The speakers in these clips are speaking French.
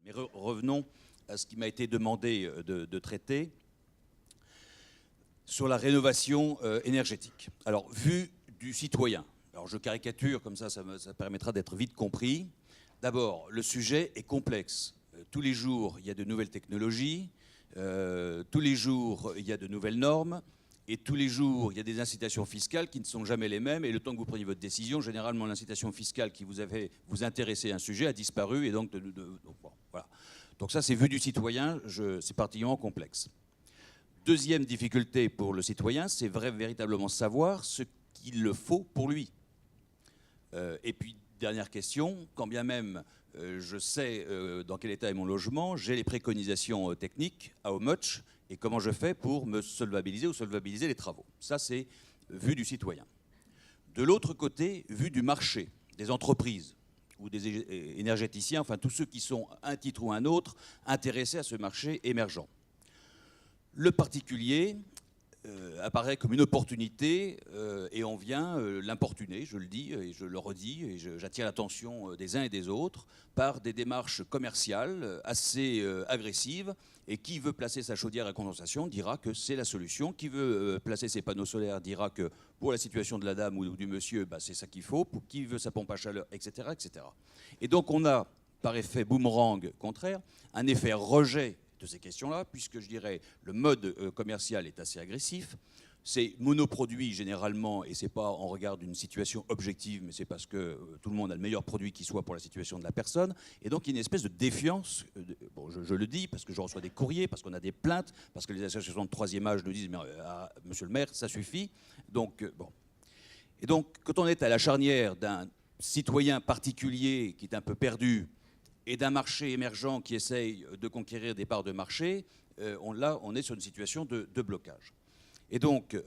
Mais revenons à ce qui m'a été demandé de traiter sur la rénovation énergétique. Alors, vu du citoyen, alors je caricature, comme ça permettra d'être vite compris. D'abord, le sujet est complexe. Tous les jours, il y a de nouvelles technologies, tous les jours, il y a de nouvelles normes, et tous les jours, il y a des incitations fiscales qui ne sont jamais les mêmes, et le temps que vous preniez votre décision, généralement, l'incitation fiscale qui vous intéressait à un sujet a disparu, et donc, bon, voilà. Donc ça, c'est vu du citoyen, c'est particulièrement complexe. Deuxième difficulté pour le citoyen, c'est véritablement savoir ce qu'il faut pour lui. Et puis, dernière question, quand bien même je sais dans quel état est mon logement, j'ai les préconisations techniques, how much, et comment je fais pour me solvabiliser ou solvabiliser les travaux. Ça, c'est vu du citoyen. De l'autre côté, vu du marché, des entreprises ou des énergéticiens, enfin tous ceux qui sont, à un titre ou un autre, intéressés à ce marché émergent. Le particulier apparaît comme une opportunité et on vient l'importuner, je le dis et je le redis, et j'attire l'attention des uns et des autres par des démarches commerciales assez agressives. Et qui veut placer sa chaudière à condensation dira que c'est la solution. Qui veut placer ses panneaux solaires dira que pour la situation de la dame ou du monsieur, bah, c'est ça qu'il faut. Pour qui veut sa pompe à chaleur, etc., etc. Et donc on a, par effet boomerang contraire, un effet rejet de ces questions-là, puisque je dirais le mode commercial est assez agressif. C'est monoproduit généralement, et c'est pas en regard d'une situation objective, mais c'est parce que tout le monde a le meilleur produit qui soit pour la situation de la personne. Et donc il y a une espèce de défiance, bon, je le dis parce que je reçois des courriers, parce qu'on a des plaintes, parce que les associations de troisième âge nous disent mais, monsieur le maire, ça suffit. Donc, bon. Et donc quand on est à la charnière d'un citoyen particulier qui est un peu perdu, et d'un marché émergent qui essaye de conquérir des parts de marché, là, on est sur une situation de blocage. Et donc,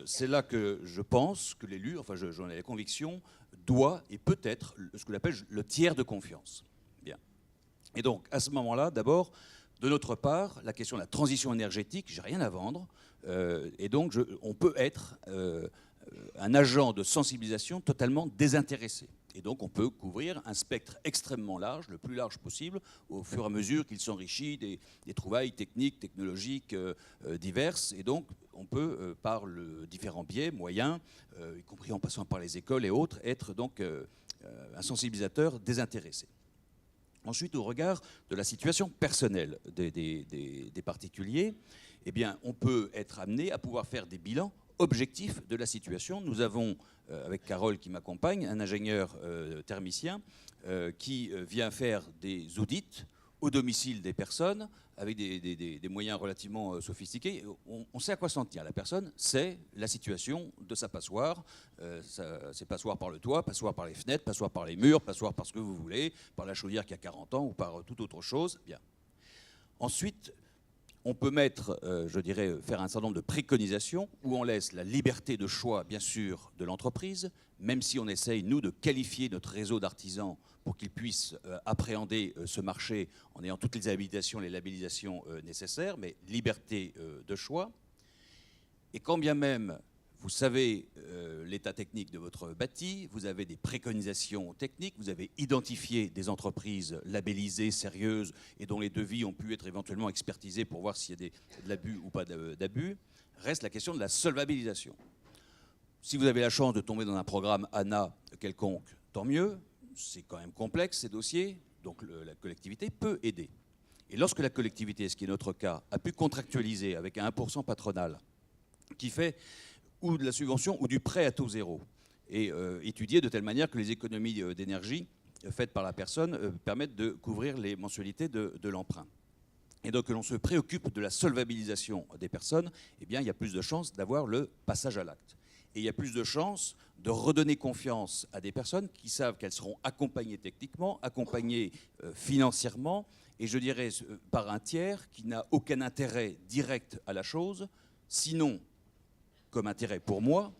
c'est là que je pense que l'élu, enfin j'en ai la conviction, doit et peut être ce que j'appelle le tiers de confiance. Bien. Et donc, à ce moment-là, d'abord, de notre part, la question de la transition énergétique, j'ai rien à vendre, et donc on peut être un agent de sensibilisation totalement désintéressé. Et donc on peut couvrir un spectre extrêmement large, le plus large possible, au fur et à mesure qu'il s'enrichit des trouvailles techniques, technologiques diverses. Et donc on peut, par différents biais, moyens, y compris en passant par les écoles et autres, être donc un sensibilisateur désintéressé. Ensuite, au regard de la situation personnelle des particuliers, eh bien, on peut être amené à pouvoir faire des bilans objectifs de la situation. Nous avons, avec Carole qui m'accompagne, un ingénieur thermicien qui vient faire des audits au domicile des personnes avec des moyens relativement sophistiqués. On sait à quoi s'en tient. La personne sait la situation de sa passoire. C'est passoire par le toit, passoire par les fenêtres, passoire par les murs, passoire par ce que vous voulez, par la chaudière qui a 40 ans ou par toute autre chose. Bien. Ensuite, on peut mettre, je dirais, faire un certain nombre de préconisations où on laisse la liberté de choix, bien sûr, de l'entreprise, même si on essaye, nous, de qualifier notre réseau d'artisans pour qu'ils puissent appréhender ce marché en ayant toutes les habilitations, les labellisations nécessaires, mais liberté de choix. Et quand bien même vous savez l'état technique de votre bâti, vous avez des préconisations techniques, vous avez identifié des entreprises labellisées, sérieuses, et dont les devis ont pu être éventuellement expertisés pour voir s'il y a de l'abus ou pas d'abus, reste la question de la solvabilisation. Si vous avez la chance de tomber dans un programme ANA quelconque, tant mieux, c'est quand même complexe ces dossiers, donc la collectivité peut aider. Et lorsque la collectivité, ce qui est notre cas, a pu contractualiser avec un 1% patronal, qui fait ou de la subvention ou du prêt à taux zéro, et étudier de telle manière que les économies d'énergie faites par la personne permettent de couvrir les mensualités de l'emprunt. Et donc que l'on se préoccupe de la solvabilisation des personnes, eh bien, il y a plus de chances d'avoir le passage à l'acte. Et il y a plus de chances de redonner confiance à des personnes qui savent qu'elles seront accompagnées techniquement, accompagnées financièrement, et je dirais par un tiers qui n'a aucun intérêt direct à la chose, sinon comme intérêt pour moi,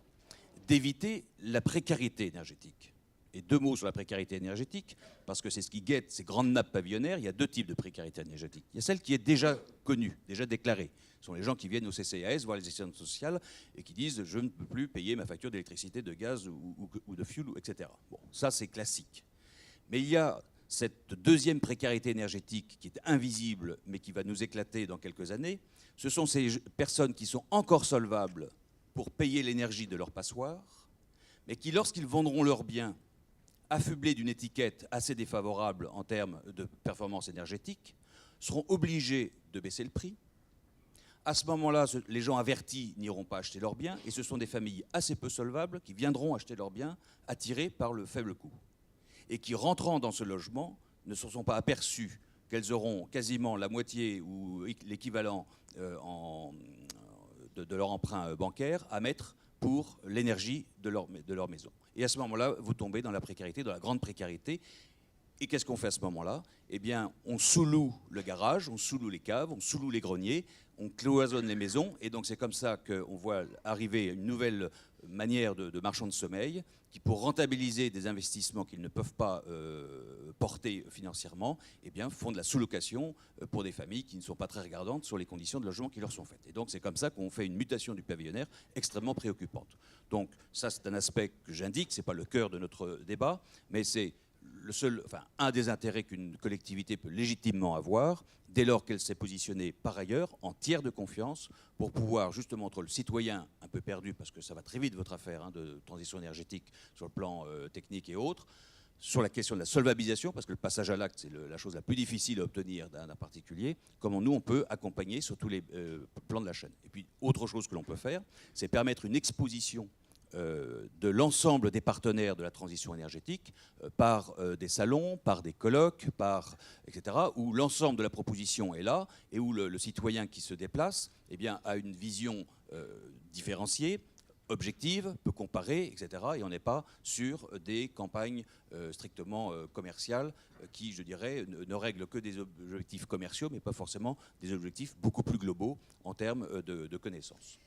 d'éviter la précarité énergétique. Et deux mots sur la précarité énergétique, parce que c'est ce qui guette ces grandes nappes pavillonnaires. Il y a deux types de précarité énergétique. Il y a celle qui est déjà connue, déjà déclarée. Ce sont les gens qui viennent au CCAS, voir les assistantes sociales, et qui disent « je ne peux plus payer ma facture d'électricité, de gaz ou de fuel, etc. » Bon, ça c'est classique. Mais il y a cette deuxième précarité énergétique qui est invisible, mais qui va nous éclater dans quelques années, ce sont ces personnes qui sont encore solvables pour payer l'énergie de leur passoire, mais qui, lorsqu'ils vendront leurs biens, affublés d'une étiquette assez défavorable en termes de performance énergétique, seront obligés de baisser le prix. À ce moment-là, les gens avertis n'iront pas acheter leurs biens, et ce sont des familles assez peu solvables qui viendront acheter leurs biens, attirées par le faible coût, et qui, rentrant dans ce logement, ne se sont pas aperçues qu'elles auront quasiment la moitié ou l'équivalent de leur emprunt bancaire à mettre pour l'énergie de leur maison. Et à ce moment-là, vous tombez dans la précarité, dans la grande précarité. Et qu'est-ce qu'on fait à ce moment-là? Eh bien, on sous-loue le garage, on sous-loue les caves, on sous-loue les greniers, on cloisonne les maisons. Et donc, c'est comme ça qu'on voit arriver une nouvelle manière de marchand de sommeil qui, pour rentabiliser des investissements qu'ils ne peuvent pas porter financièrement, eh bien, font de la sous-location pour des familles qui ne sont pas très regardantes sur les conditions de logement qui leur sont faites. Et donc, c'est comme ça qu'on fait une mutation du pavillonnaire extrêmement préoccupante. Donc, ça, c'est un aspect que j'indique, ce n'est pas le cœur de notre débat, mais c'est un des intérêts qu'une collectivité peut légitimement avoir, dès lors qu'elle s'est positionnée par ailleurs en tiers de confiance pour pouvoir justement entre le citoyen un peu perdu, parce que ça va très vite votre affaire de transition énergétique sur le plan technique et autres, sur la question de la solvabilisation, parce que le passage à l'acte, c'est la chose la plus difficile à obtenir d'un particulier, comment nous, on peut accompagner sur tous les plans de la chaîne. Et puis, autre chose que l'on peut faire, c'est permettre une exposition de l'ensemble des partenaires de la transition énergétique par des salons, par des colloques, etc., où l'ensemble de la proposition est là et où le citoyen qui se déplace eh bien, a une vision différenciée, objective, peut comparer, etc. Et on n'est pas sur des campagnes strictement commerciales qui, je dirais, ne règlent que des objectifs commerciaux, mais pas forcément des objectifs beaucoup plus globaux en termes de connaissances.